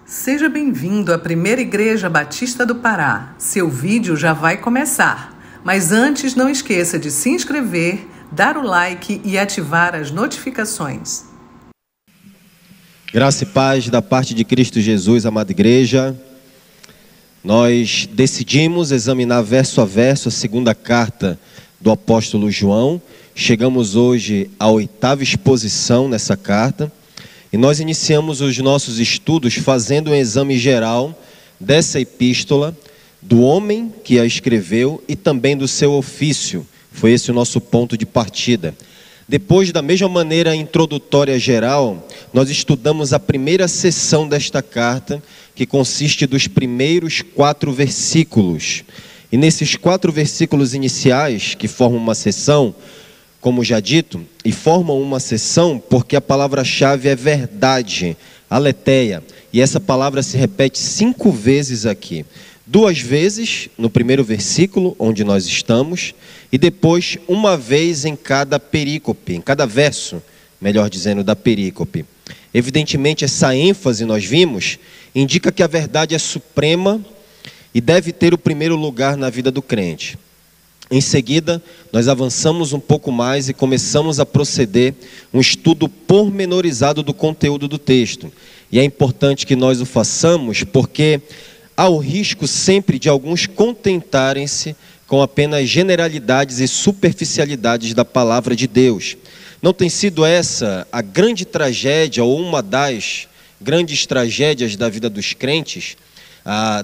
Seja bem-vindo à Primeira Igreja Batista do Pará. Seu vídeo já vai começar. Mas antes, não esqueça de se inscrever, dar o like e ativar as notificações. Graça e paz da parte de Cristo Jesus, amada igreja. Nós decidimos examinar verso a verso a segunda carta do apóstolo João. Chegamos hoje à 8ª exposição nessa carta. E nós iniciamos os nossos estudos fazendo um exame geral dessa epístola, do homem que a escreveu e também do seu ofício. Foi esse o nosso ponto de partida. Depois, da mesma maneira introdutória geral, nós estudamos a primeira seção desta carta, que consiste dos primeiros 4 versículos. E nesses 4 versículos iniciais, que formam uma seção, como já dito, e formam uma seção porque a palavra-chave é verdade, aletheia. E essa palavra se repete 5 vezes aqui. 2 vezes no primeiro versículo, onde nós estamos, e depois 1 vez em cada perícope, em cada verso, melhor dizendo, da perícope. Evidentemente, essa ênfase, nós vimos, indica que a verdade é suprema e deve ter o primeiro lugar na vida do crente. Em seguida, nós avançamos um pouco mais e começamos a proceder um estudo pormenorizado do conteúdo do texto. E é importante que nós o façamos porque há o risco sempre de alguns contentarem-se com apenas generalidades e superficialidades da palavra de Deus. Não tem sido essa a grande tragédia ou uma das grandes tragédias da vida dos crentes,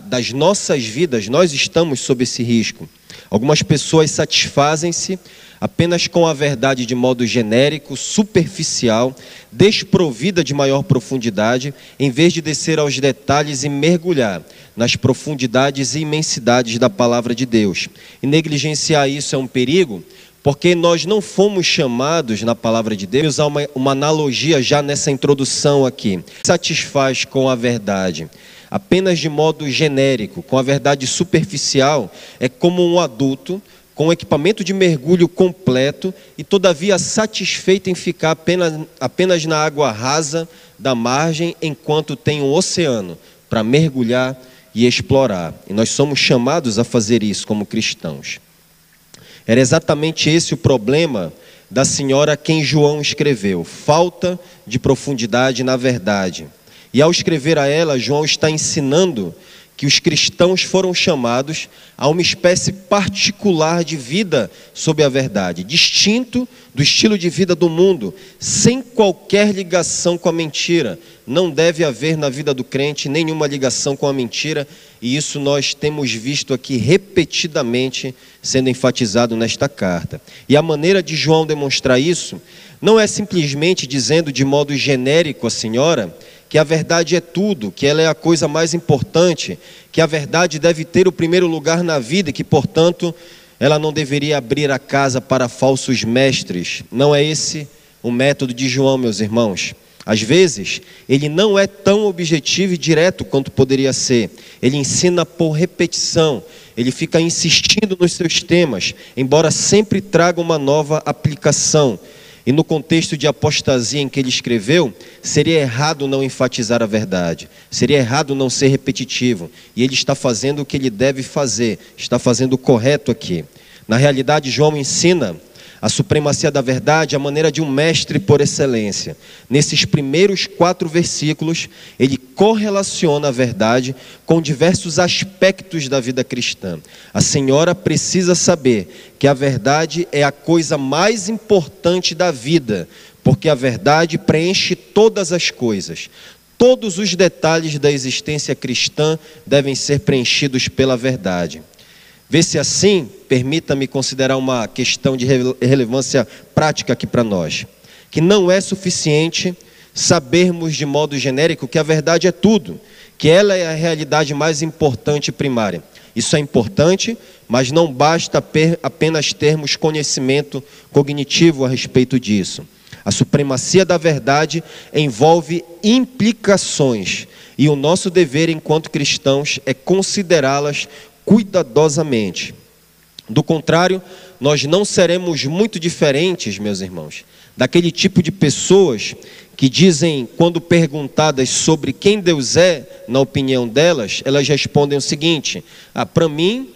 das nossas vidas? Nós estamos sob esse risco. Algumas pessoas satisfazem-se apenas com a verdade de modo genérico, superficial, desprovida de maior profundidade, em vez de descer aos detalhes e mergulhar nas profundidades e imensidades da palavra de Deus. E negligenciar isso é um perigo, porque nós não fomos chamados na palavra de Deus a uma analogia já nessa introdução aqui. Satisfaz com a verdade apenas de modo genérico, com a verdade superficial, é como um adulto com equipamento de mergulho completo e todavia satisfeito em ficar apenas na água rasa da margem, enquanto tem um oceano para mergulhar e explorar. E nós somos chamados a fazer isso como cristãos. Era exatamente esse o problema da senhora a quem João escreveu: falta de profundidade na verdade. E ao escrever a ela, João está ensinando que os cristãos foram chamados a uma espécie particular de vida sob a verdade, distinto do estilo de vida do mundo, sem qualquer ligação com a mentira. Não deve haver na vida do crente nenhuma ligação com a mentira, e isso nós temos visto aqui repetidamente sendo enfatizado nesta carta. E a maneira de João demonstrar isso não é simplesmente dizendo de modo genérico à senhora que a verdade é tudo, que ela é a coisa mais importante, que a verdade deve ter o primeiro lugar na vida e que, portanto, ela não deveria abrir a casa para falsos mestres. Não é esse o método de João, meus irmãos. Às vezes, ele não é tão objetivo e direto quanto poderia ser. Ele ensina por repetição, ele fica insistindo nos seus temas, embora sempre traga uma nova aplicação. E no contexto de apostasia em que ele escreveu, seria errado não enfatizar a verdade, seria errado não ser repetitivo. E ele está fazendo o que ele deve fazer, está fazendo o correto aqui. Na realidade, João ensina a supremacia da verdade à maneira de um mestre por excelência. Nesses primeiros 4 versículos, ele correlaciona a verdade com diversos aspectos da vida cristã. A senhora precisa saber que a verdade é a coisa mais importante da vida, porque a verdade preenche todas as coisas. Todos os detalhes da existência cristã devem ser preenchidos pela verdade. Vê-se assim, permita-me considerar uma questão de relevância prática aqui para nós, que não é suficiente sabermos de modo genérico que a verdade é tudo, que ela é a realidade mais importante e primária. Isso é importante, mas não basta apenas termos conhecimento cognitivo a respeito disso. A supremacia da verdade envolve implicações, e o nosso dever enquanto cristãos é considerá-las cuidadosamente. Do contrário, nós não seremos muito diferentes, meus irmãos, daquele tipo de pessoas que dizem, quando perguntadas sobre quem Deus é, na opinião delas, elas respondem o seguinte: para mim,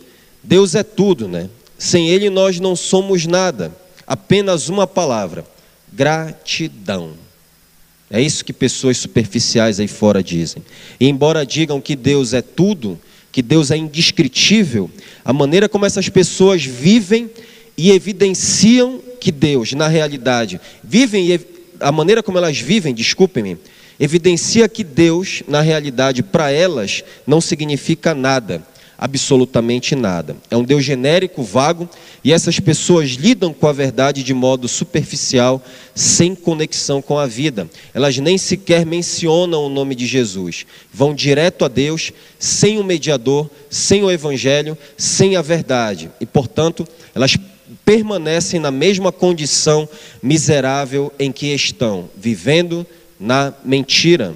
Deus é tudo, né? Sem Ele nós não somos nada. Apenas uma palavra: gratidão. É isso que pessoas superficiais aí fora dizem. E embora digam que Deus é tudo, que Deus é indescritível, a maneira como essas pessoas vivem e evidenciam que Deus, na realidade, a maneira como elas vivem, desculpem-me, evidencia que Deus, na realidade, para elas, não significa nada, absolutamente nada. É um Deus genérico, vago, e essas pessoas lidam com a verdade de modo superficial, sem conexão com a vida. Elas nem sequer mencionam o nome de Jesus. Vão direto a Deus, sem o mediador, sem o evangelho, sem a verdade. E, portanto, elas permanecem na mesma condição miserável em que estão, vivendo na mentira.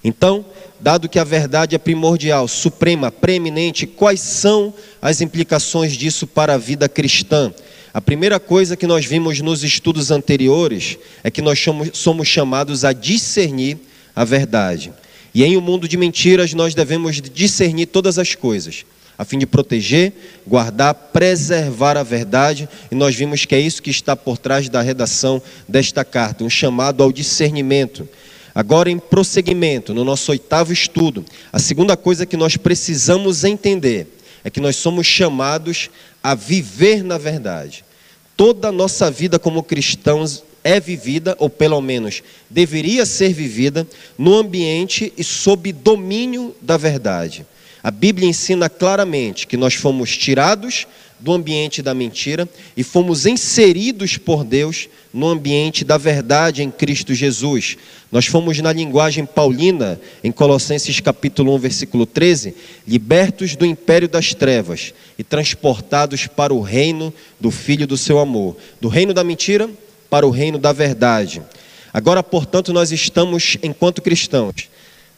Então, dado que a verdade é primordial, suprema, preeminente, quais são as implicações disso para a vida cristã? A primeira coisa que nós vimos nos estudos anteriores é que nós somos chamados a discernir a verdade. E em um mundo de mentiras nós devemos discernir todas as coisas, a fim de proteger, guardar, preservar a verdade. E nós vimos que é isso que está por trás da redação desta carta, um chamado ao discernimento. Agora, em prosseguimento, no nosso 8º estudo, a segunda coisa que nós precisamos entender é que nós somos chamados a viver na verdade. Toda a nossa vida como cristãos é vivida, ou pelo menos deveria ser vivida, no ambiente e sob domínio da verdade. A Bíblia ensina claramente que nós fomos tirados do ambiente da mentira e fomos inseridos por Deus no ambiente da verdade em Cristo Jesus. Nós fomos, na linguagem paulina, em Colossenses capítulo 1, versículo 13, libertos do império das trevas e transportados para o reino do Filho do seu amor. Do reino da mentira para o reino da verdade. Agora, portanto, nós estamos, enquanto cristãos,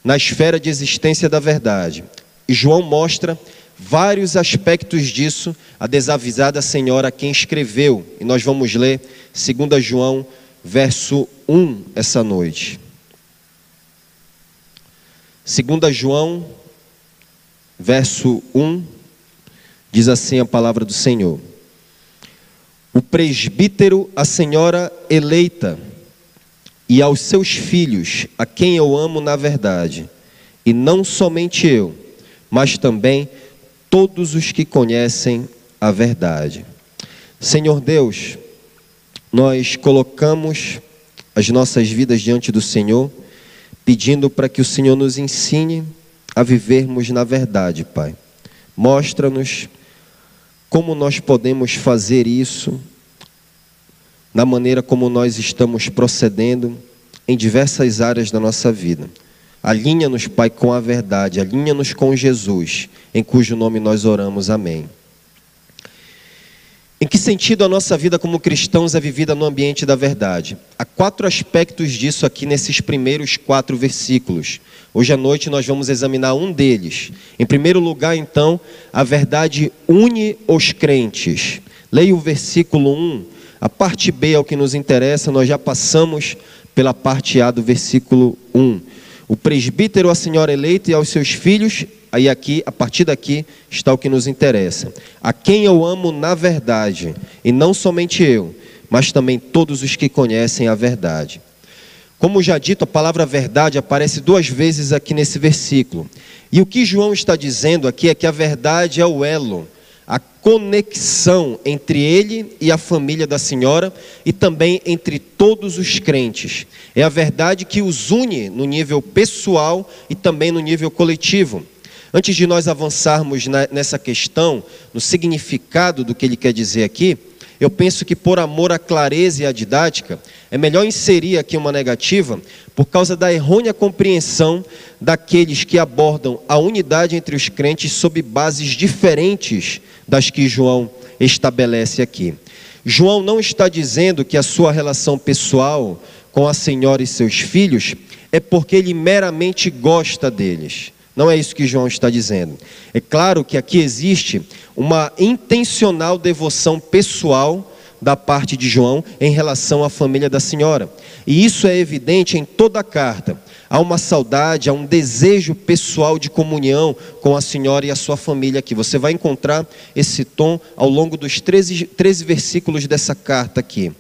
na esfera de existência da verdade. E João mostra vários aspectos disso, a desavisada senhora a quem escreveu. E nós vamos ler 2 João, verso 1, essa noite. 2 João, verso 1, diz assim a palavra do Senhor: o presbítero, a senhora eleita, e aos seus filhos, a quem eu amo na verdade, e não somente eu, mas também todos os que conhecem a verdade. Senhor Deus, nós colocamos as nossas vidas diante do Senhor, pedindo para que o Senhor nos ensine a vivermos na verdade, Pai. Mostra-nos como nós podemos fazer isso, na maneira como nós estamos procedendo em diversas áreas da nossa vida. Alinha-nos, Pai, com a verdade, alinha-nos com Jesus, em cujo nome nós oramos, amém. Em que sentido a nossa vida como cristãos é vivida no ambiente da verdade? Há 4 aspectos disso aqui nesses primeiros 4 versículos. Hoje à noite nós vamos examinar um deles. Em primeiro lugar, então, a verdade une os crentes. Leia o versículo 1, a parte B é o que nos interessa, nós já passamos pela parte A do versículo 1. O presbítero, a senhora eleita e aos seus filhos, aí aqui, a partir daqui, está o que nos interessa. A quem eu amo na verdade, e não somente eu, mas também todos os que conhecem a verdade. Como já dito, a palavra verdade aparece 2 vezes aqui nesse versículo. E o que João está dizendo aqui é que a verdade é o elo, a conexão entre ele e a família da senhora e também entre todos os crentes. É a verdade que os une no nível pessoal e também no nível coletivo. Antes de nós avançarmos nessa questão, no significado do que ele quer dizer aqui, eu penso que por amor à clareza e à didática, é melhor inserir aqui uma negativa por causa da errônea compreensão daqueles que abordam a unidade entre os crentes sob bases diferentes das que João estabelece aqui. João não está dizendo que a sua relação pessoal com a senhora e seus filhos é porque ele meramente gosta deles. Não é isso que João está dizendo. É claro que aqui existe uma intencional devoção pessoal da parte de João em relação à família da senhora. E isso é evidente em toda a carta. Há uma saudade, há um desejo pessoal de comunhão com a senhora e a sua família aqui. Você vai encontrar esse tom ao longo dos 13 versículos dessa carta aqui.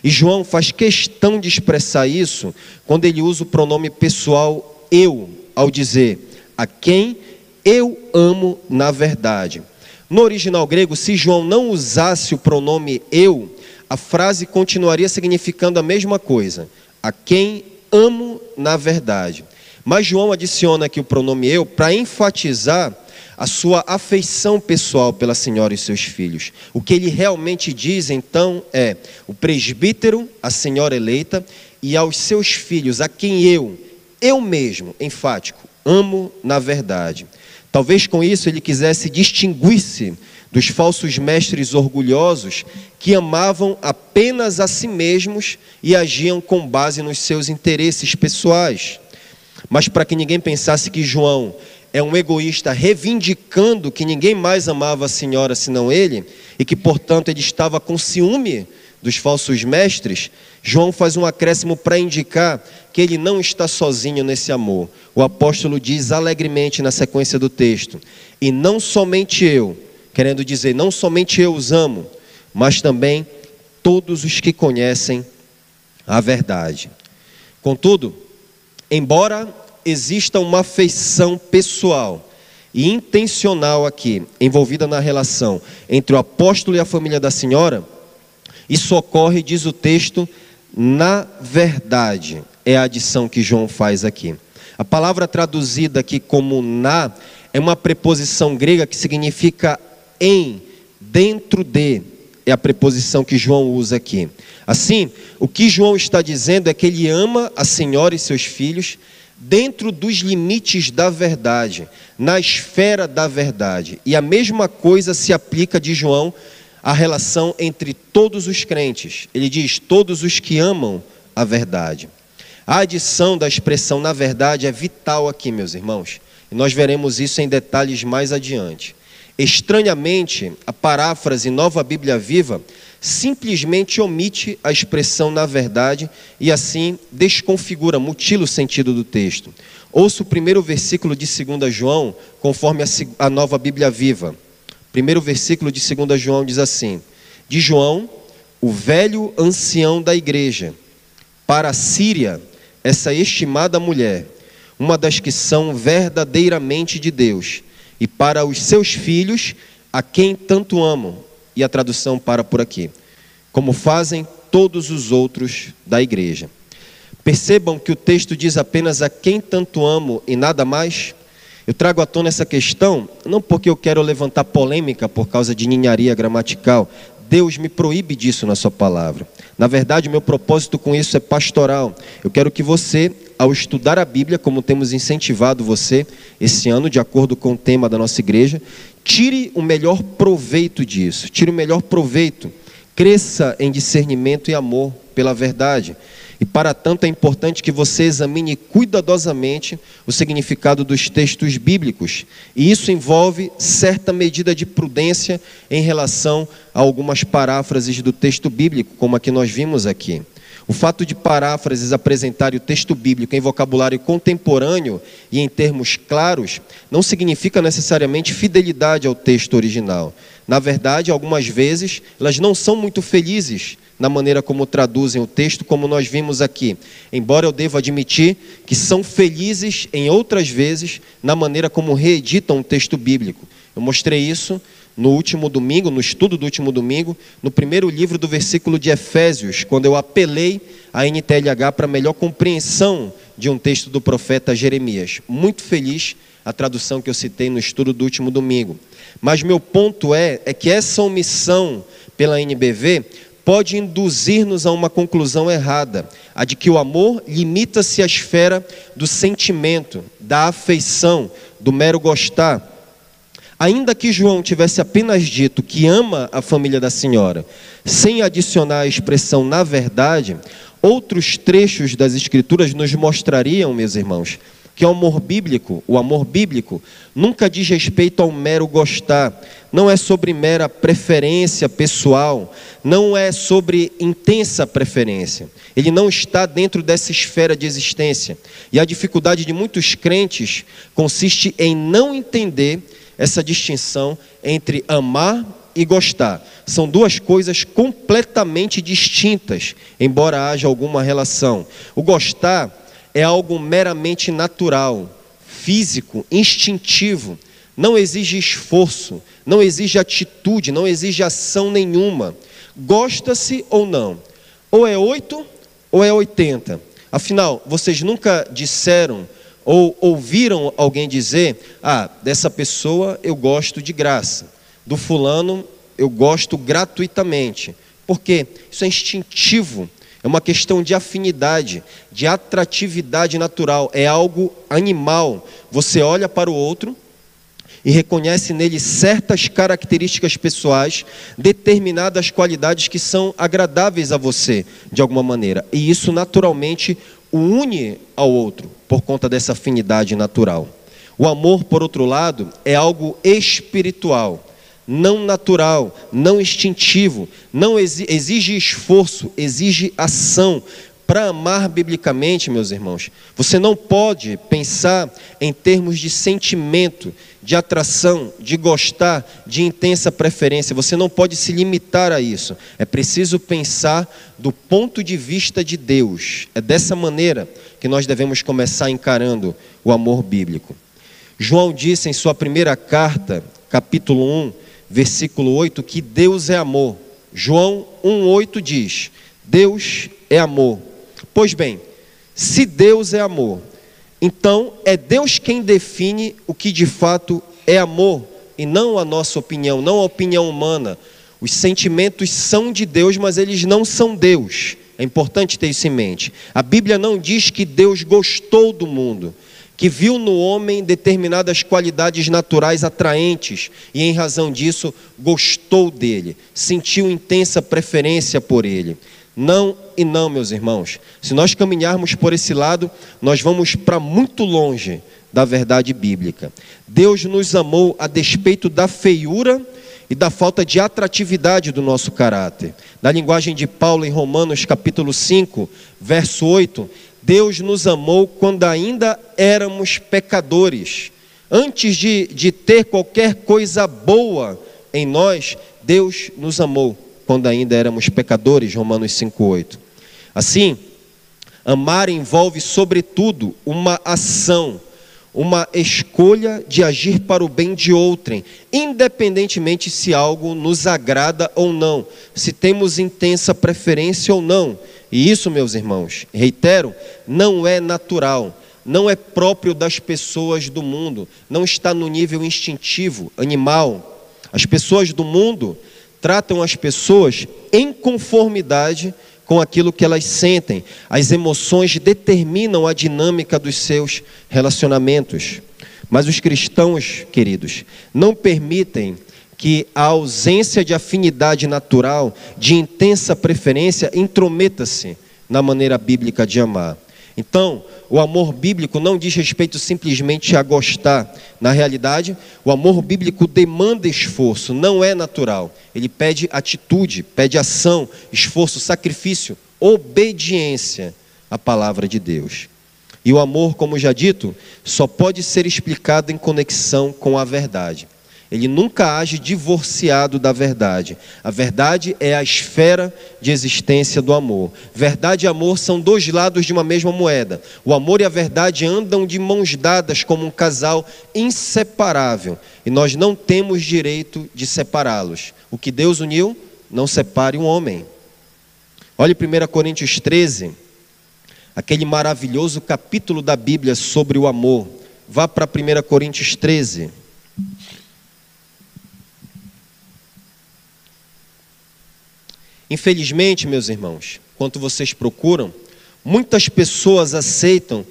E João faz questão de expressar isso quando ele usa o pronome pessoal eu, ao dizer a quem eu amo na verdade. No original grego, se João não usasse o pronome eu, a frase continuaria significando a mesma coisa, a quem amo na verdade. Mas João adiciona aqui o pronome eu para enfatizar a sua afeição pessoal pela senhora e seus filhos. O que ele realmente diz então é o presbítero, a senhora eleita, e aos seus filhos, a quem eu mesmo, enfático, amo na verdade. Talvez com isso ele quisesse distinguir-se dos falsos mestres orgulhosos que amavam apenas a si mesmos e agiam com base nos seus interesses pessoais. Mas para que ninguém pensasse que João é um egoísta reivindicando que ninguém mais amava a senhora senão ele, e que portanto ele estava com ciúme dos falsos mestres, João faz um acréscimo para indicar que ele não está sozinho nesse amor. O apóstolo diz alegremente na sequência do texto, e não somente eu, querendo dizer, não somente eu os amo, mas também todos os que conhecem a verdade. Contudo, embora exista uma afeição pessoal e intencional aqui, envolvida na relação entre o apóstolo e a família da senhora, isso ocorre, diz o texto, na verdade, é a adição que João faz aqui. A palavra traduzida aqui como na, é uma preposição grega que significa em, dentro de, é a preposição que João usa aqui. Assim, o que João está dizendo é que ele ama a senhora e seus filhos dentro dos limites da verdade, na esfera da verdade. E a mesma coisa se aplica de João à relação entre todos os crentes. Ele diz, todos os que amam a verdade. A adição da expressão na verdade é vital aqui, meus irmãos. E nós veremos isso em detalhes mais adiante. Estranhamente, a paráfrase Nova Bíblia Viva simplesmente omite a expressão na verdade e assim desconfigura, mutila o sentido do texto. Ouça o primeiro versículo de 2 João, conforme a Nova Bíblia Viva. Primeiro versículo de 2 João diz assim, de João, o velho ancião da igreja, para a Síria, essa estimada mulher, uma das que são verdadeiramente de Deus, e para os seus filhos, a quem tanto amam. E a tradução para por aqui. Como fazem todos os outros da igreja. Percebam que o texto diz apenas a quem tanto amo e nada mais. Eu trago à tona essa questão, não porque eu quero levantar polêmica por causa de ninharia gramatical. Deus me proíbe disso na sua palavra. Na verdade, o meu propósito com isso é pastoral. Eu quero que você, ao estudar a Bíblia, como temos incentivado você esse ano, de acordo com o tema da nossa igreja, tire o melhor proveito disso. Tire o melhor proveito. Cresça em discernimento e amor pela verdade. E para tanto é importante que você examine cuidadosamente o significado dos textos bíblicos. E isso envolve certa medida de prudência em relação a algumas paráfrases do texto bíblico, como a que nós vimos aqui. O fato de paráfrases apresentarem o texto bíblico em vocabulário contemporâneo e em termos claros, não significa necessariamente fidelidade ao texto original. Na verdade, algumas vezes, elas não são muito felizes na maneira como traduzem o texto, como nós vimos aqui. Embora eu deva admitir que são felizes em outras vezes na maneira como reeditam o texto bíblico. Eu mostrei isso no último domingo, no estudo do último domingo, no primeiro livro do versículo de Efésios, quando eu apelei a NTLH para melhor compreensão de um texto do profeta Jeremias. Muito feliz a tradução que eu citei no estudo do último domingo. Mas meu ponto é que essa omissão pela NBV pode induzir-nos a uma conclusão errada, a de que o amor limita-se à esfera do sentimento, da afeição, do mero gostar. Ainda que João tivesse apenas dito que ama a família da senhora, sem adicionar a expressão na verdade, outros trechos das Escrituras nos mostrariam, meus irmãos, Que o amor bíblico nunca diz respeito ao mero gostar, não é sobre mera preferência pessoal, não é sobre intensa preferência. Ele não está dentro dessa esfera de existência. E a dificuldade de muitos crentes consiste em não entender essa distinção entre amar e gostar. São duas coisas completamente distintas, embora haja alguma relação. O gostar é algo meramente natural, físico, instintivo. Não exige esforço, não exige atitude, não exige ação nenhuma. Gosta-se ou não. Ou é 8 ou é 80. Afinal, vocês nunca disseram ou ouviram alguém dizer: dessa pessoa eu gosto de graça, do fulano eu gosto gratuitamente. Por quê? Isso é instintivo. É uma questão de afinidade, de atratividade natural, é algo animal. Você olha para o outro e reconhece nele certas características pessoais, determinadas qualidades que são agradáveis a você, de alguma maneira. E isso naturalmente o une ao outro, por conta dessa afinidade natural. O amor, por outro lado, é algo espiritual, não natural, não instintivo, não exige esforço, exige ação. Para amar biblicamente, meus irmãos, você não pode pensar em termos de sentimento, de atração, de gostar, de intensa preferência. Você não pode se limitar a isso. É preciso pensar do ponto de vista de Deus. É dessa maneira que nós devemos começar encarando o amor bíblico. João disse em sua primeira carta, capítulo 1, versículo 8, que Deus é amor. João 1,8 diz: Deus é amor. Pois bem, se Deus é amor, então é Deus quem define o que de fato é amor, e não a nossa opinião, não a opinião humana. Os sentimentos são de Deus, mas eles não são Deus. É importante ter isso em mente. A Bíblia não diz que Deus gostou do mundo, que viu no homem determinadas qualidades naturais atraentes e em razão disso gostou dele, sentiu intensa preferência por ele. Não e não, meus irmãos. Se nós caminharmos por esse lado, nós vamos para muito longe da verdade bíblica. Deus nos amou a despeito da feiura e da falta de atratividade do nosso caráter. Na linguagem de Paulo em Romanos capítulo 5, verso 8, Deus nos amou quando ainda éramos pecadores. Antes de ter qualquer coisa boa em nós, Deus nos amou quando ainda éramos pecadores, Romanos 5,8. Assim, amar envolve sobretudo uma ação, uma escolha de agir para o bem de outrem, independentemente se algo nos agrada ou não, se temos intensa preferência ou não. E isso, meus irmãos, reitero, não é natural, não é próprio das pessoas do mundo, não está no nível instintivo, animal. As pessoas do mundo tratam as pessoas em conformidade com aquilo que elas sentem. As emoções determinam a dinâmica dos seus relacionamentos. Mas os cristãos, queridos, não permitem que a ausência de afinidade natural, de intensa preferência, intrometa-se na maneira bíblica de amar. Então, o amor bíblico não diz respeito simplesmente a gostar. Na realidade, o amor bíblico demanda esforço, não é natural. Ele pede atitude, pede ação, esforço, sacrifício, obediência à palavra de Deus. E o amor, como já dito, só pode ser explicado em conexão com a verdade. Ele nunca age divorciado da verdade. A verdade é a esfera de existência do amor. Verdade e amor são dois lados de uma mesma moeda. O amor e a verdade andam de mãos dadas como um casal inseparável. E nós não temos direito de separá-los. O que Deus uniu, não separe um homem. Olhe 1 Coríntios 13, aquele maravilhoso capítulo da Bíblia sobre o amor. Vá para 1 Coríntios 13. Infelizmente, meus irmãos, enquanto vocês procuram, muitas pessoas aceitam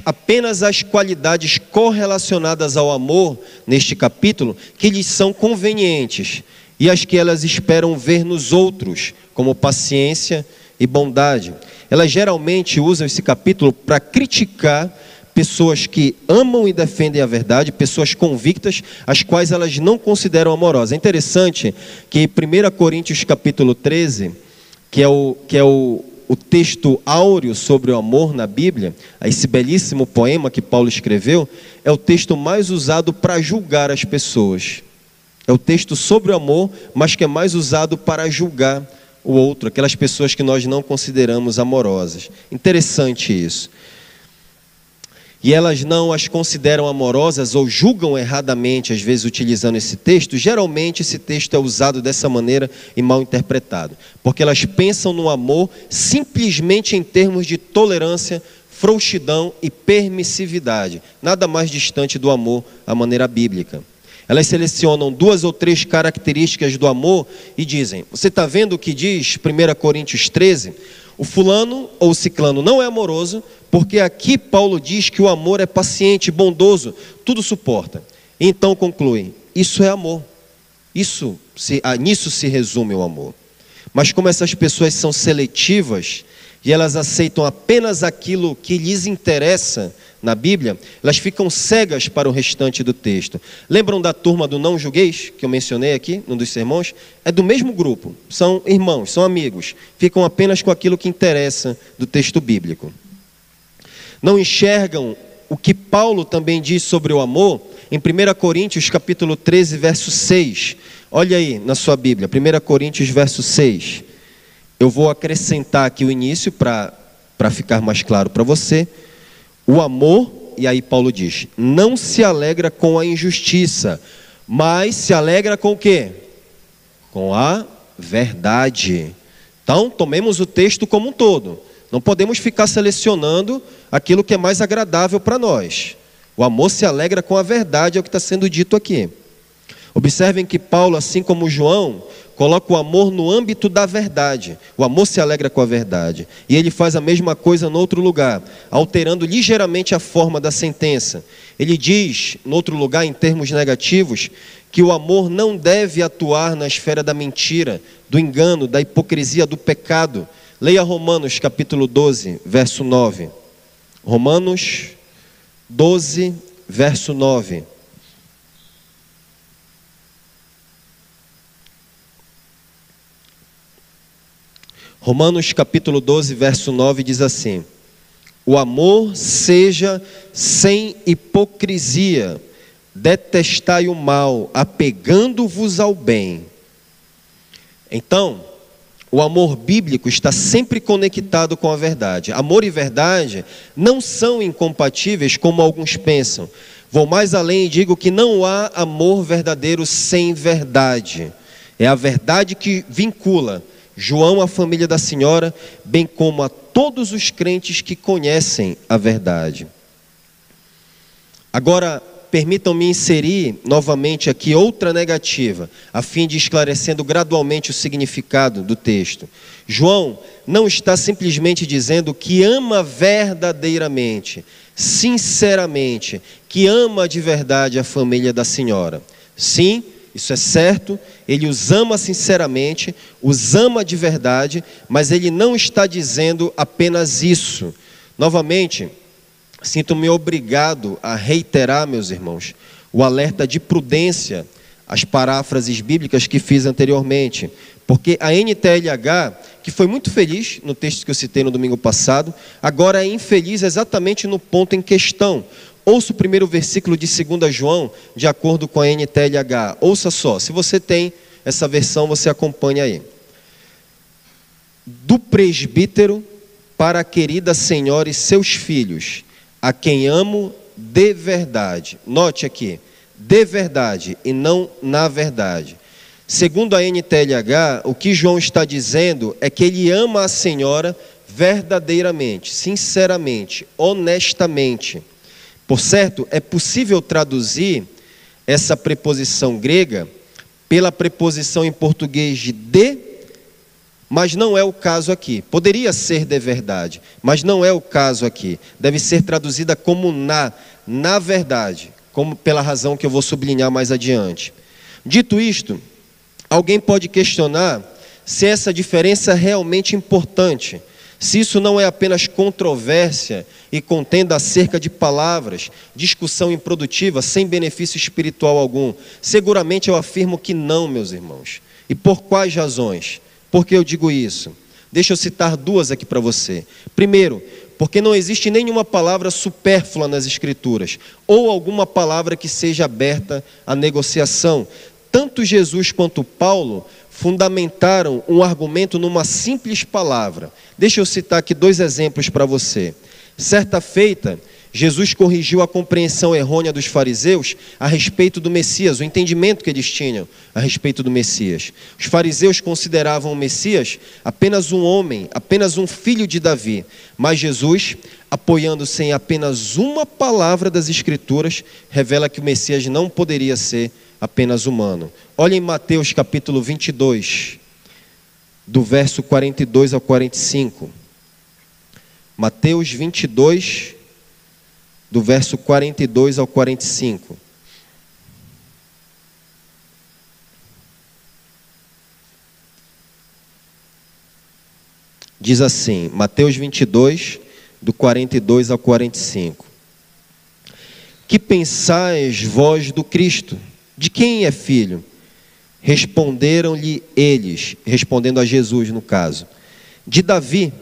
apenas as qualidades correlacionadas ao amor, neste capítulo, que lhes são convenientes, e as que elas esperam ver nos outros, como paciência e bondade. Elas geralmente usam esse capítulo para criticar pessoas que amam e defendem a verdade, pessoas convictas, as quais elas não consideram amorosas. É interessante que 1 Coríntios capítulo 13, que é o texto áureo sobre o amor na Bíblia, esse belíssimo poema que Paulo escreveu, é o texto mais usado para julgar as pessoas. É o texto sobre o amor, mas que é mais usado para julgar o outro, aquelas pessoas que nós não consideramos amorosas. Interessante isso. E elas não as consideram amorosas ou julgam erradamente, às vezes utilizando esse texto. Geralmente esse texto é usado dessa maneira e mal interpretado, porque elas pensam no amor simplesmente em termos de tolerância, frouxidão e permissividade, nada mais distante do amor à maneira bíblica. Elas selecionam 2 ou 3 características do amor e dizem: você está vendo o que diz 1 Coríntios 13? O fulano ou ciclano não é amoroso, porque aqui Paulo diz que o amor é paciente, bondoso, tudo suporta. E então concluem: isso é amor. Nisso se resume o amor. Mas como essas pessoas são seletivas e elas aceitam apenas aquilo que lhes interessa na Bíblia, elas ficam cegas para o restante do texto. Lembram da turma do não julgueis, que eu mencionei aqui, num dos sermões? É do mesmo grupo, são irmãos, são amigos, ficam apenas com aquilo que interessa do texto bíblico. Não enxergam o que Paulo também diz sobre o amor, em 1 Coríntios capítulo 13, verso 6. Olha aí na sua Bíblia, 1 Coríntios, verso 6. Eu vou acrescentar aqui o início para ficar mais claro para você. O amor, e aí Paulo diz, não se alegra com a injustiça, mas se alegra com o quê? Com a verdade. Então, tomemos o texto como um todo. Não podemos ficar selecionando aquilo que é mais agradável para nós. O amor se alegra com a verdade, é o que está sendo dito aqui. Observem que Paulo, assim como João, coloca o amor no âmbito da verdade. O amor se alegra com a verdade. E ele faz a mesma coisa no outro lugar, alterando ligeiramente a forma da sentença. Ele diz, no outro lugar, em termos negativos, que o amor não deve atuar na esfera da mentira, do engano, da hipocrisia, do pecado. Leia Romanos capítulo 12, verso 9. Romanos 12, verso 9. Romanos capítulo 12, verso 9 diz assim: o amor seja sem hipocrisia, detestai o mal, apegando-vos ao bem. Então, o amor bíblico está sempre conectado com a verdade. Amor e verdade não são incompatíveis como alguns pensam. Vou mais além e digo que não há amor verdadeiro sem verdade. É a verdade que vincula João à família da senhora, bem como a todos os crentes que conhecem a verdade. Agora, permitam-me inserir novamente aqui outra negativa, a fim de esclarecendo gradualmente o significado do texto. João não está simplesmente dizendo que ama verdadeiramente, sinceramente, que ama de verdade a família da senhora. Sim, isso é certo, ele os ama sinceramente, os ama de verdade, mas ele não está dizendo apenas isso. Novamente, sinto-me obrigado a reiterar, meus irmãos, o alerta de prudência, as paráfrases bíblicas que fiz anteriormente, porque a NTLH, que foi muito feliz no texto que eu citei no domingo passado, agora é infeliz exatamente no ponto em questão. Ouça o primeiro versículo de 2 João, de acordo com a NTLH. Ouça só, se você tem essa versão, você acompanha aí. Do presbítero para a querida senhora e seus filhos, a quem amo de verdade. Note aqui, de verdade e não na verdade. Segundo a NTLH, o que João está dizendo é que ele ama a senhora verdadeiramente, sinceramente, honestamente. Por certo, é possível traduzir essa preposição grega pela preposição em português de, mas não é o caso aqui. Poderia ser de verdade, mas não é o caso aqui. Deve ser traduzida como na verdade, como pela razão que eu vou sublinhar mais adiante. Dito isto, alguém pode questionar se essa diferença é realmente importante, Se isso não é apenas controvérsia e contenda acerca de palavras, discussão improdutiva, sem benefício espiritual algum, seguramente eu afirmo que não, meus irmãos. E por quais razões? Por que eu digo isso? Deixa eu citar duas aqui para você. Primeiro, porque não existe nenhuma palavra supérflua nas Escrituras, ou alguma palavra que seja aberta à negociação. Tanto Jesus quanto Paulo fundamentaram um argumento numa simples palavra. Deixa eu citar aqui dois exemplos para você. Certa feita, Jesus corrigiu a compreensão errônea dos fariseus a respeito do Messias, o entendimento que eles tinham a respeito do Messias. Os fariseus consideravam o Messias apenas um homem, apenas um filho de Davi. Mas Jesus, apoiando-se em apenas uma palavra das Escrituras, revela que o Messias não poderia ser apenas humano. Olha em Mateus capítulo 22, do verso 42 ao 45. Mateus 22, do verso 42 ao 45. Diz assim, Mateus 22, do 42 ao 45. Que pensais vós do Cristo? De quem é filho? Responderam-lhe eles, respondendo a Jesus no caso. De Davi.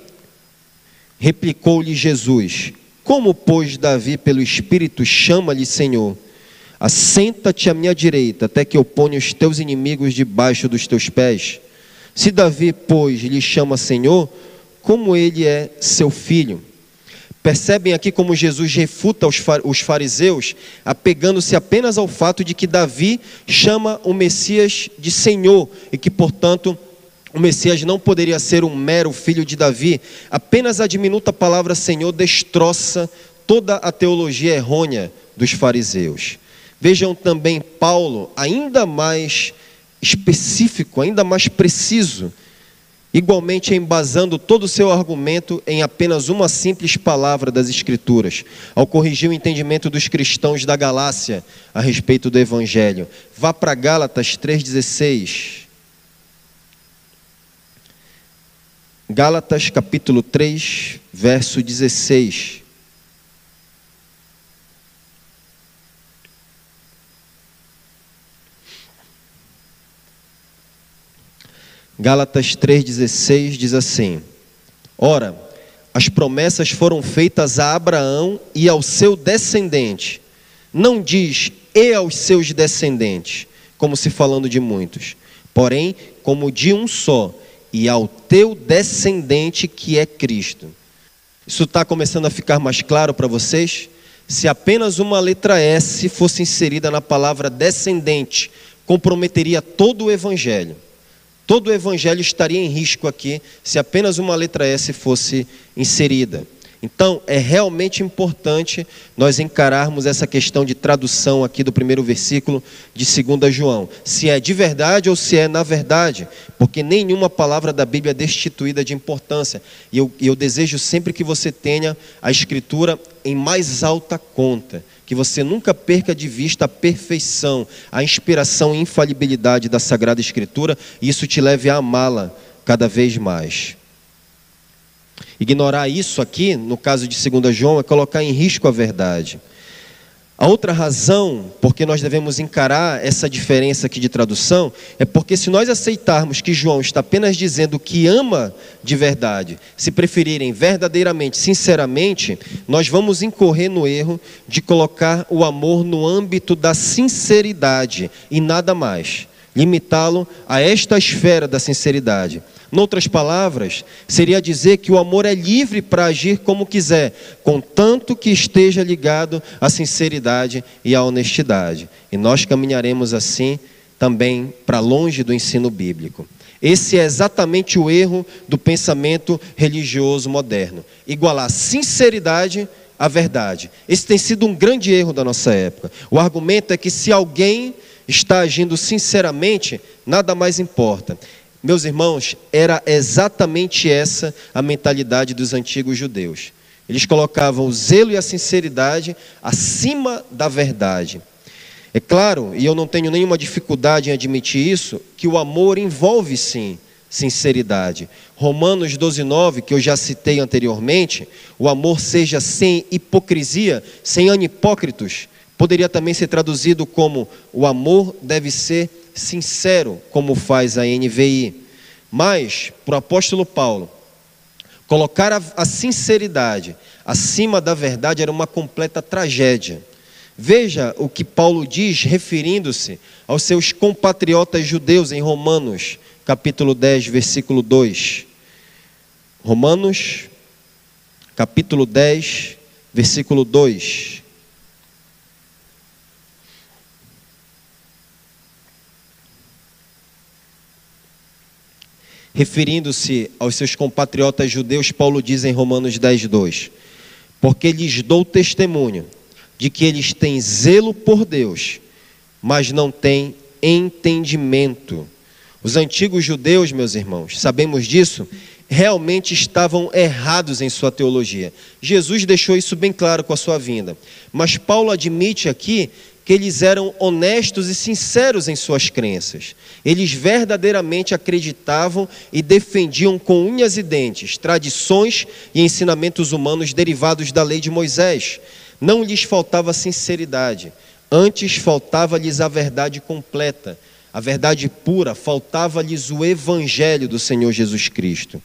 Replicou-lhe Jesus. Como, pois, Davi, pelo Espírito, chama-lhe Senhor? Assenta-te à minha direita, até que eu ponha os teus inimigos debaixo dos teus pés. Se Davi, pois, lhe chama Senhor, como ele é seu filho? Percebem aqui como Jesus refuta os fariseus, apegando-se apenas ao fato de que Davi chama o Messias de Senhor, e que, portanto, o Messias não poderia ser um mero filho de Davi. Apenas a diminuta palavra Senhor destroça toda a teologia errônea dos fariseus. Vejam também Paulo, ainda mais específico, ainda mais preciso, igualmente embasando todo o seu argumento em apenas uma simples palavra das Escrituras, ao corrigir o entendimento dos cristãos da Galácia a respeito do Evangelho. Vá para Gálatas 3,16. Gálatas capítulo 3, verso 16. Gálatas 3,16 diz assim: Ora, as promessas foram feitas a Abraão e ao seu descendente. Não diz e aos seus descendentes, como se falando de muitos, porém, como de um só, e ao teu descendente que é Cristo. Isso está começando a ficar mais claro para vocês? Se apenas uma letra S fosse inserida na palavra descendente, comprometeria todo o Evangelho. Todo o Evangelho estaria em risco aqui, se apenas uma letra S fosse inserida. Então, é realmente importante nós encararmos essa questão de tradução aqui do primeiro versículo de 2 João. Se é de verdade ou se é na verdade, porque nenhuma palavra da Bíblia é destituída de importância. E eu desejo sempre que você tenha a Escritura em mais alta conta, que você nunca perca de vista a perfeição, a inspiração e infalibilidade da Sagrada Escritura, e isso te leve a amá-la cada vez mais. Ignorar isso aqui, no caso de 2 João, é colocar em risco a verdade. A outra razão por que nós devemos encarar essa diferença aqui de tradução é porque, se nós aceitarmos que João está apenas dizendo que ama de verdade, se preferirem verdadeiramente, sinceramente, nós vamos incorrer no erro de colocar o amor no âmbito da sinceridade e nada mais, limitá-lo a esta esfera da sinceridade. Noutras palavras, seria dizer que o amor é livre para agir como quiser, contanto que esteja ligado à sinceridade e à honestidade. E nós caminharemos assim também para longe do ensino bíblico. Esse é exatamente o erro do pensamento religioso moderno: igualar sinceridade à verdade. Esse tem sido um grande erro da nossa época. O argumento é que, se alguém está agindo sinceramente, nada mais importa. Meus irmãos, era exatamente essa a mentalidade dos antigos judeus. Eles colocavam o zelo e a sinceridade acima da verdade. É claro, e eu não tenho nenhuma dificuldade em admitir isso, que o amor envolve sim sinceridade. Romanos 12:9, que eu já citei anteriormente, o amor seja sem hipocrisia, sem hipócritos, poderia também ser traduzido como o amor deve ser sincero, como faz a NVI. Mas, para o apóstolo Paulo, colocar a sinceridade acima da verdade era uma completa tragédia. Veja o que Paulo diz, referindo-se aos seus compatriotas judeus em Romanos, capítulo 10, versículo 2. Romanos, capítulo 10, versículo 2. Referindo-se aos seus compatriotas judeus, Paulo diz em Romanos 10, 2: porque lhes dou testemunho de que eles têm zelo por Deus, mas não têm entendimento. Os antigos judeus, meus irmãos, sabemos disso, realmente estavam errados em sua teologia. Jesus deixou isso bem claro com a sua vinda. Mas Paulo admite aqui que eles eram honestos e sinceros em suas crenças. Eles verdadeiramente acreditavam e defendiam com unhas e dentes tradições e ensinamentos humanos derivados da lei de Moisés. Não lhes faltava sinceridade, antes faltava-lhes a verdade completa, a verdade pura, faltava-lhes o evangelho do Senhor Jesus Cristo.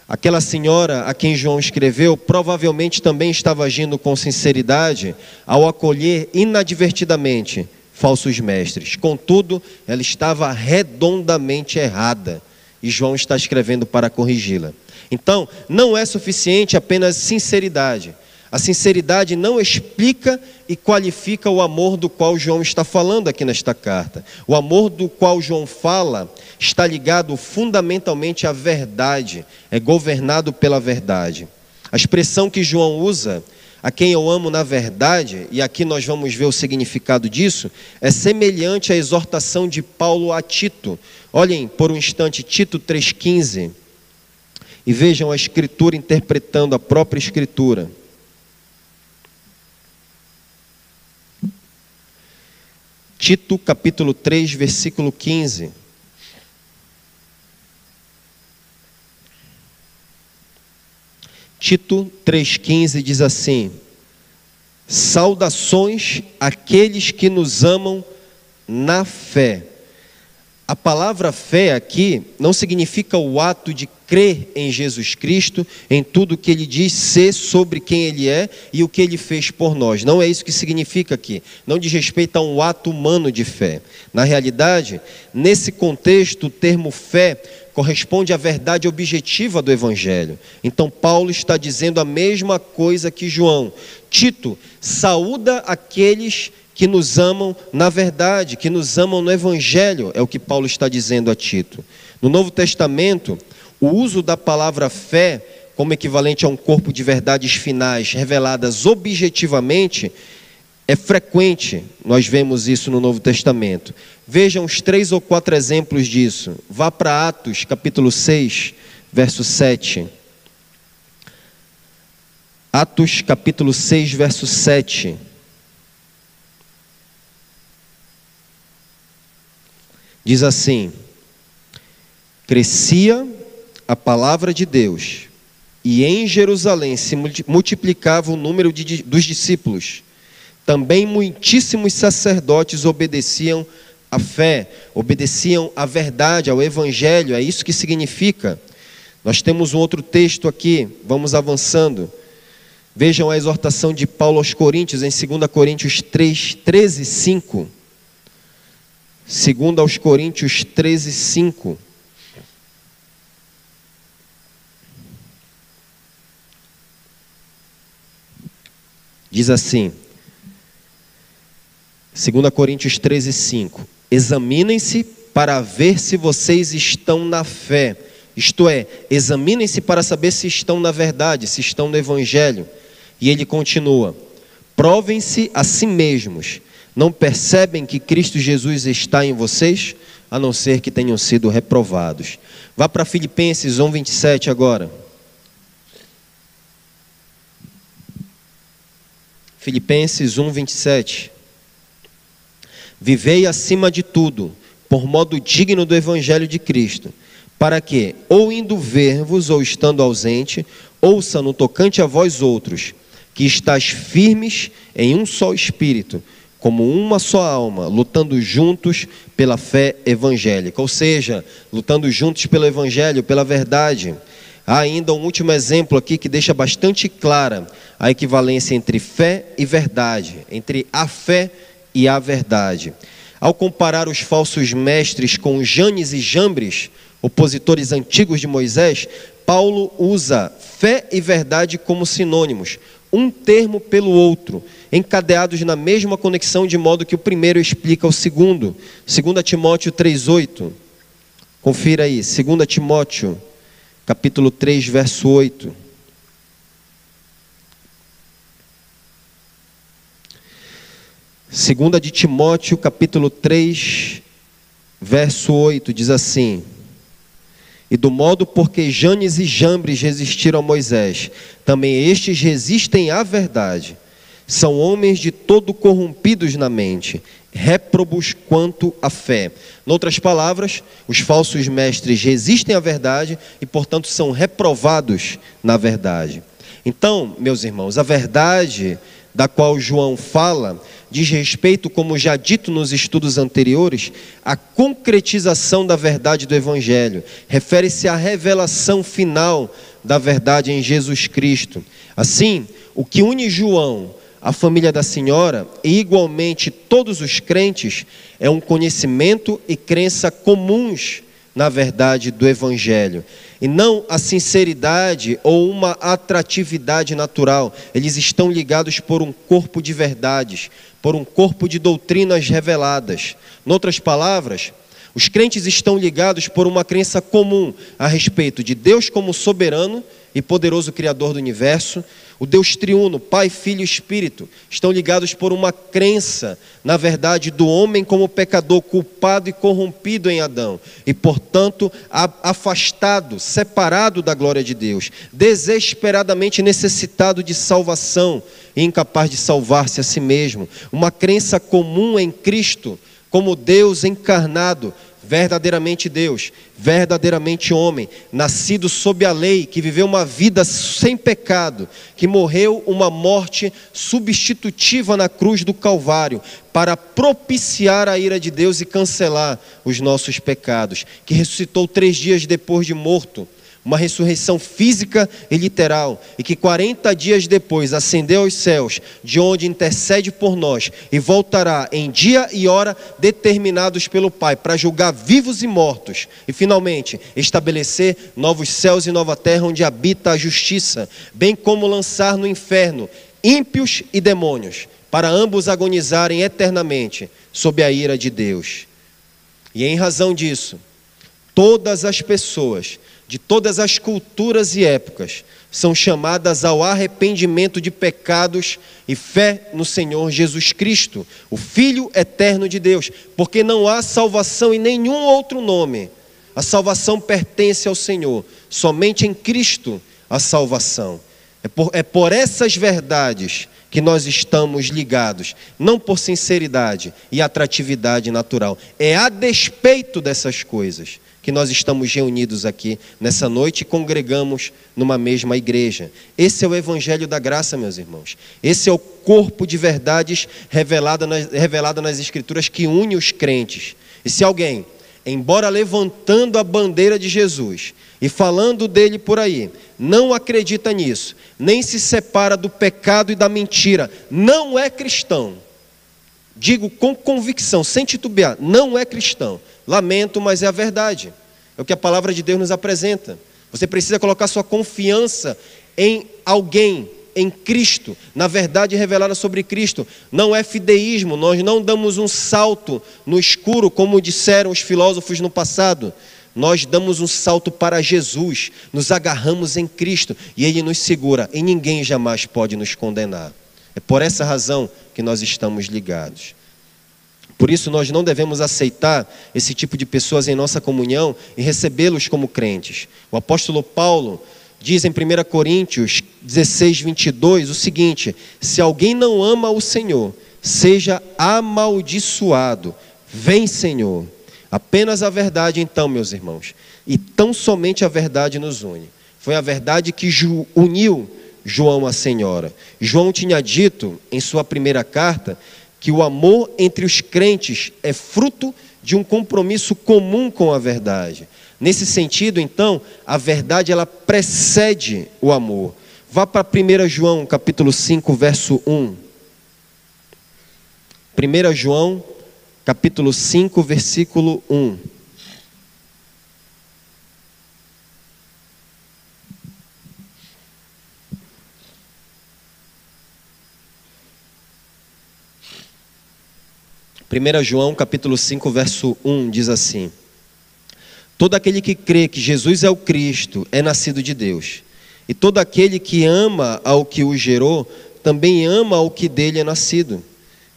Aquela senhora a quem João escreveu provavelmente também estava agindo com sinceridade ao acolher inadvertidamente falsos mestres. Contudo, ela estava redondamente errada e João está escrevendo para corrigi-la. Então, não é suficiente apenas sinceridade. A sinceridade não explica e qualifica o amor do qual João está falando aqui nesta carta. O amor do qual João fala está ligado fundamentalmente à verdade, é governado pela verdade. A expressão que João usa, a quem eu amo na verdade, e aqui nós vamos ver o significado disso, é semelhante à exortação de Paulo a Tito. Olhem por um instante Tito 3,15 e vejam a Escritura interpretando a própria Escritura. Tito capítulo 3, versículo 15. Tito 3,15 diz assim: saudações àqueles que nos amam na fé. A palavra fé aqui não significa o ato de crer em Jesus Cristo, em tudo que Ele diz ser sobre quem Ele é e o que Ele fez por nós. Não é isso que significa aqui. Não diz respeito a um ato humano de fé. Na realidade, nesse contexto, o termo fé corresponde à verdade objetiva do Evangelho. Então Paulo está dizendo a mesma coisa que João. Tito, saúda aqueles que nos amam na verdade, que nos amam no Evangelho, é o que Paulo está dizendo a Tito. No Novo Testamento, o uso da palavra fé, como equivalente a um corpo de verdades finais reveladas objetivamente, é frequente. Nós vemos isso no Novo Testamento. Vejam os 3 ou 4 exemplos disso. Vá para Atos, capítulo 6, verso 7. Atos, capítulo 6, verso 7. Diz assim: crescia a palavra de Deus, e em Jerusalém se multiplicava o número dos discípulos. Também muitíssimos sacerdotes obedeciam à fé, obedeciam à verdade, ao Evangelho. É isso que significa. Nós temos um outro texto aqui, vamos avançando. Vejam a exortação de Paulo aos Coríntios, em 2 Coríntios 3, 13, 5. 2 aos Coríntios 13, 5. Diz assim, 2 Coríntios 13, 5. Examinem-se para ver se vocês estão na fé. Isto é, examinem-se para saber se estão na verdade, se estão no Evangelho. E ele continua: provem-se a si mesmos. Não percebem que Cristo Jesus está em vocês, a não ser que tenham sido reprovados. Vá para Filipenses 1, 27 agora. Filipenses 1, 27. Vivei acima de tudo, por modo digno do Evangelho de Cristo, para que, ou indo ver-vos, ou estando ausente, ouça no tocante a vós outros, que estáis firmes em um só espírito, como uma só alma, lutando juntos pela fé evangélica. Ou seja, lutando juntos pelo evangelho, pela verdade. Há ainda um último exemplo aqui que deixa bastante clara a equivalência entre fé e verdade, entre a fé e a verdade. Ao comparar os falsos mestres com Janes e Jambres, opositores antigos de Moisés, Paulo usa fé e verdade como sinônimos, um termo pelo outro, encadeados na mesma conexão, de modo que o primeiro explica o segundo. 2 Timóteo 3,8. Confira aí, 2 Timóteo, capítulo 3, verso 8. Segunda de Timóteo, capítulo 3, verso 8, diz assim: e do modo porque Janes e Jambres resistiram a Moisés, também estes resistem à verdade. São homens de todo corrompidos na mente, réprobos quanto à fé. Em outras palavras, os falsos mestres resistem à verdade e, portanto, são reprovados na verdade. Então, meus irmãos, a verdade da qual João fala diz respeito, como já dito nos estudos anteriores, à concretização da verdade do Evangelho. Refere-se à revelação final da verdade em Jesus Cristo. Assim, o que une João, a família da senhora, e igualmente todos os crentes, é um conhecimento e crença comuns na verdade do Evangelho, e não a sinceridade ou uma atratividade natural. Eles estão ligados por um corpo de verdades, por um corpo de doutrinas reveladas. Em outras palavras, os crentes estão ligados por uma crença comum a respeito de Deus como soberano e poderoso Criador do universo. O Deus triuno, Pai, Filho e Espírito, estão ligados por uma crença na verdade do homem como pecador, culpado e corrompido em Adão, e portanto afastado, separado da glória de Deus, desesperadamente necessitado de salvação e incapaz de salvar-se a si mesmo. Uma crença comum em Cristo como Deus encarnado, verdadeiramente Deus, verdadeiramente homem, nascido sob a lei, que viveu uma vida sem pecado, que morreu uma morte substitutiva na cruz do Calvário, para propiciar a ira de Deus e cancelar os nossos pecados, que ressuscitou 3 dias depois de morto, uma ressurreição física e literal, e que 40 dias depois ascendeu aos céus, de onde intercede por nós, e voltará em dia e hora determinados pelo Pai, para julgar vivos e mortos, e finalmente estabelecer novos céus e nova terra, onde habita a justiça, bem como lançar no inferno ímpios e demônios, para ambos agonizarem eternamente sob a ira de Deus. E em razão disso, todas as pessoas de todas as culturas e épocas são chamadas ao arrependimento de pecados e fé no Senhor Jesus Cristo, o Filho eterno de Deus, porque não há salvação em nenhum outro nome. A salvação pertence ao Senhor, somente em Cristo a salvação. É por essas verdades que nós estamos ligados, não por sinceridade e atratividade natural. É a despeito dessas coisas que nós estamos reunidos aqui nessa noite e congregamos numa mesma igreja. Esse é o Evangelho da Graça, meus irmãos. Esse é o corpo de verdades revelado nas Escrituras, que une os crentes. E se alguém, embora levantando a bandeira de Jesus e falando dele por aí, não acredita nisso, nem se separa do pecado e da mentira, não é cristão. Digo com convicção, sem titubear, não é cristão. Lamento, mas é a verdade. É o que a palavra de Deus nos apresenta. Você precisa colocar sua confiança em alguém, em Cristo, na verdade revelada sobre Cristo. Não é fideísmo, nós não damos um salto no escuro, como disseram os filósofos no passado. Nós damos um salto para Jesus, nos agarramos em Cristo e Ele nos segura, e ninguém jamais pode nos condenar. É por essa razão que nós estamos ligados. Por isso nós não devemos aceitar esse tipo de pessoas em nossa comunhão e recebê-los como crentes. O apóstolo Paulo diz em 1 Coríntios 16, 22 o seguinte: se alguém não ama o Senhor, seja amaldiçoado. Vem, Senhor. Apenas a verdade, então, meus irmãos. E tão somente a verdade nos une. Foi a verdade que uniu João à Senhora. João tinha dito, em sua primeira carta, que o amor entre os crentes é fruto de um compromisso comum com a verdade. Nesse sentido, então, a verdade ela precede o amor. Vá para 1 João, capítulo 5, verso 1. 1 João, capítulo 5, versículo 1. João, capítulo 5, verso 1, diz assim: todo aquele que crê que Jesus é o Cristo é nascido de Deus. E todo aquele que ama ao que o gerou, também ama ao que dele é nascido.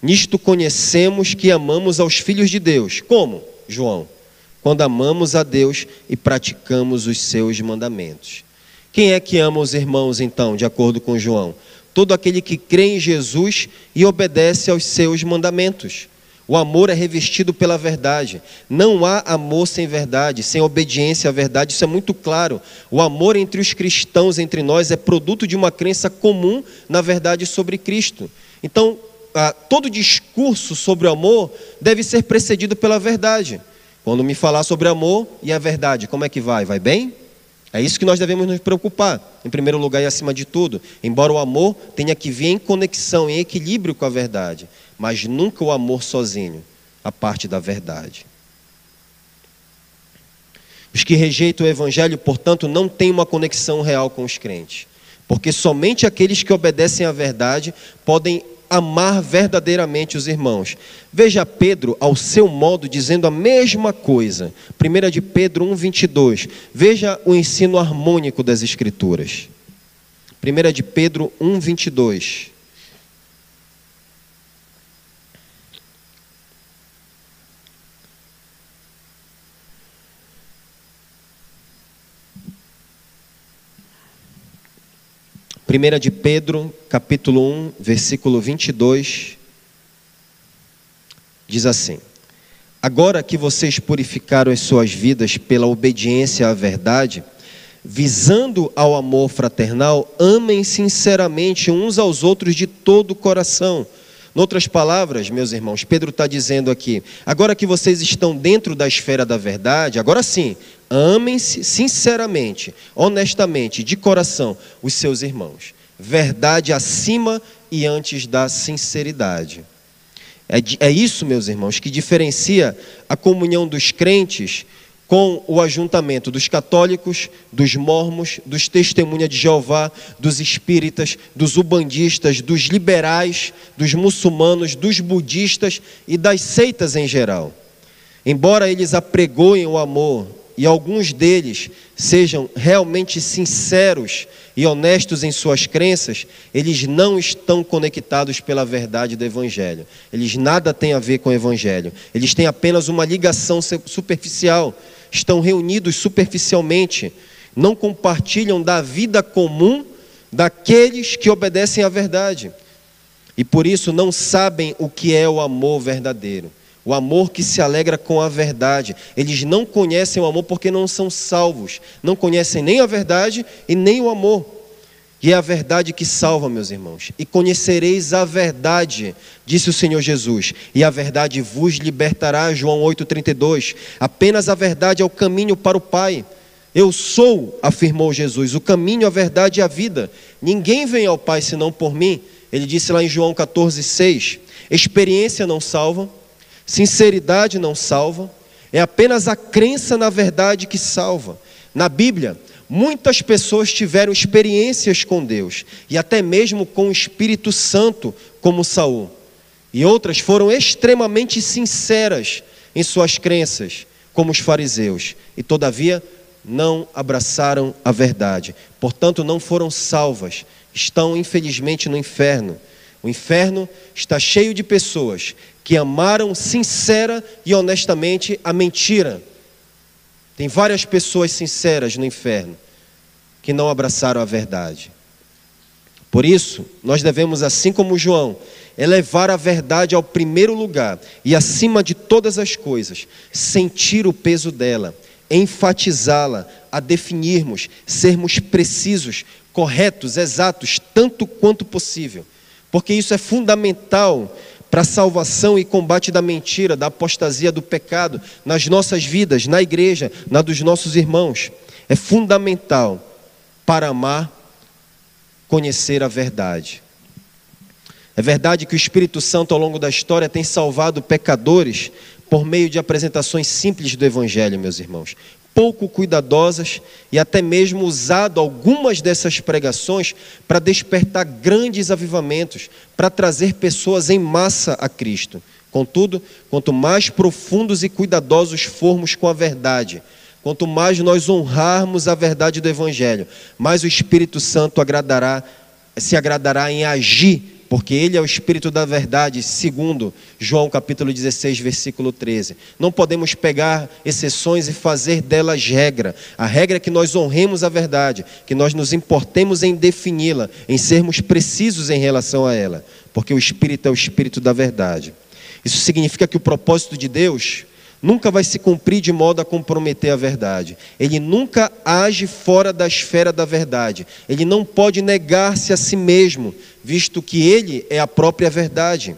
Nisto conhecemos que amamos aos filhos de Deus. Como, João? Quando amamos a Deus e praticamos os seus mandamentos. Quem é que ama os irmãos, então, de acordo com João? Todo aquele que crê em Jesus e obedece aos seus mandamentos. O amor é revestido pela verdade. Não há amor sem verdade, sem obediência à verdade. Isso é muito claro. O amor entre os cristãos, entre nós, é produto de uma crença comum na verdade sobre Cristo. Então, todo discurso sobre o amor deve ser precedido pela verdade. Quando me falar sobre amor e a verdade, como é que vai? Vai bem? É isso que nós devemos nos preocupar, em primeiro lugar e acima de tudo. Embora o amor tenha que vir em conexão, em equilíbrio com a verdade, mas nunca o amor sozinho, a parte da verdade. Os que rejeitam o evangelho, portanto, não têm uma conexão real com os crentes, porque somente aqueles que obedecem à verdade podem amar verdadeiramente os irmãos. Veja Pedro, ao seu modo, dizendo a mesma coisa. 1 de Pedro 1,22. Veja o ensino harmônico das Escrituras. 1 de Pedro 1,22. Primeira de Pedro, capítulo 1, versículo 22, diz assim: agora que vocês purificaram as suas vidas pela obediência à verdade, visando ao amor fraternal, amem sinceramente uns aos outros de todo o coração. Em outras palavras, meus irmãos, Pedro está dizendo aqui, agora que vocês estão dentro da esfera da verdade, agora sim, amem-se sinceramente, honestamente, de coração, os seus irmãos. Verdade acima e antes da sinceridade. É isso, meus irmãos, que diferencia a comunhão dos crentes com o ajuntamento dos católicos, dos mormons, dos testemunhas de Jeová, dos espíritas, dos ubandistas, dos liberais, dos muçulmanos, dos budistas e das seitas em geral. Embora eles apregoem o amor e alguns deles sejam realmente sinceros e honestos em suas crenças, eles não estão conectados pela verdade do Evangelho. Eles nada têm a ver com o Evangelho. Eles têm apenas uma ligação superficial. Estão reunidos superficialmente. Não compartilham da vida comum daqueles que obedecem à verdade. E por isso não sabem o que é o amor verdadeiro. O amor que se alegra com a verdade. Eles não conhecem o amor porque não são salvos. Não conhecem nem a verdade e nem o amor. E é a verdade que salva, meus irmãos. E conhecereis a verdade, disse o Senhor Jesus. E a verdade vos libertará, João 8,32. Apenas a verdade é o caminho para o Pai. Eu sou, afirmou Jesus, o caminho, a verdade e a vida. Ninguém vem ao Pai senão por mim. Ele disse lá em João 14,6. Experiência não salva. Sinceridade não salva, é apenas a crença na verdade que salva. Na Bíblia, muitas pessoas tiveram experiências com Deus, e até mesmo com o Espírito Santo, como Saul. E outras foram extremamente sinceras em suas crenças, como os fariseus, e todavia não abraçaram a verdade. Portanto, não foram salvas, estão infelizmente no inferno. O inferno está cheio de pessoas que amaram sincera e honestamente a mentira. Tem várias pessoas sinceras no inferno que não abraçaram a verdade. Por isso, nós devemos, assim como João, elevar a verdade ao primeiro lugar e, acima de todas as coisas, sentir o peso dela, enfatizá-la, a definirmos, sermos precisos, corretos, exatos, tanto quanto possível. Porque isso é fundamental para a salvação e combate da mentira, da apostasia, do pecado, nas nossas vidas, na igreja, na dos nossos irmãos. É fundamental para amar, conhecer a verdade. É verdade que o Espírito Santo ao longo da história tem salvado pecadores por meio de apresentações simples do Evangelho, meus irmãos, pouco cuidadosas, e até mesmo usado algumas dessas pregações para despertar grandes avivamentos, para trazer pessoas em massa a Cristo. Contudo, quanto mais profundos e cuidadosos formos com a verdade, quanto mais nós honrarmos a verdade do Evangelho, mais o Espírito Santo se agradará em agir, porque Ele é o Espírito da verdade, segundo João capítulo 16, versículo 13. Não podemos pegar exceções e fazer delas regra. A regra é que nós honremos a verdade, que nós nos importemos em defini-la, em sermos precisos em relação a ela, porque o Espírito é o Espírito da verdade. Isso significa que o propósito de Deus nunca vai se cumprir de modo a comprometer a verdade. Ele nunca age fora da esfera da verdade. Ele não pode negar-se a si mesmo, visto que Ele é a própria verdade.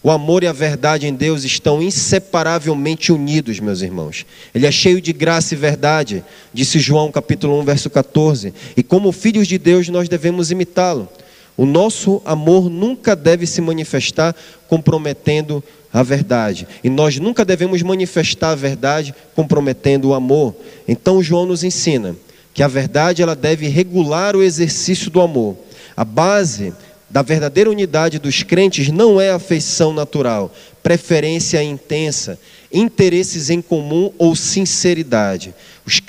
O amor e a verdade em Deus estão inseparavelmente unidos, meus irmãos. Ele é cheio de graça e verdade, disse João capítulo 1, verso 14. E como filhos de Deus nós devemos imitá-lo. O nosso amor nunca deve se manifestar comprometendo a verdade. E nós nunca devemos manifestar a verdade comprometendo o amor. Então João nos ensina que a verdade ela deve regular o exercício do amor. A base da verdadeira unidade dos crentes não é afeição natural, preferência intensa, interesses em comum ou sinceridade. Os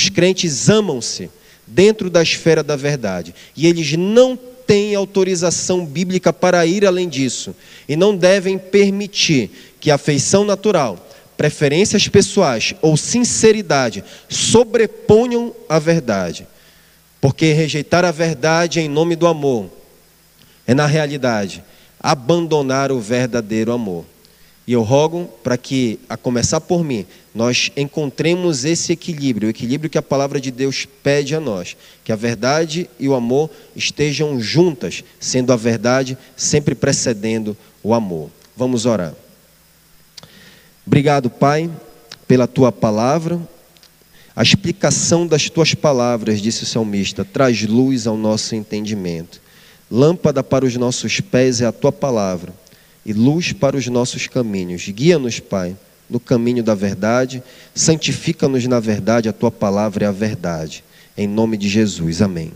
crentes amam-se dentro da esfera da verdade. E eles não têm autorização bíblica para ir além disso, e não devem permitir que a afeição natural, preferências pessoais ou sinceridade sobreponham a verdade, porque rejeitar a verdade em nome do amor é, na realidade, abandonar o verdadeiro amor. E eu rogo para que, a começar por mim, nós encontremos esse equilíbrio, o equilíbrio que a palavra de Deus pede a nós, que a verdade e o amor estejam juntas, sendo a verdade sempre precedendo o amor. Vamos orar. Obrigado, Pai, pela Tua palavra. A explicação das Tuas palavras, disse o salmista, traz luz ao nosso entendimento. Lâmpada para os nossos pés é a Tua palavra, e luz para os nossos caminhos. Guia-nos, Pai, no caminho da verdade, santifica-nos na verdade, a Tua palavra é a verdade. Em nome de Jesus, amém.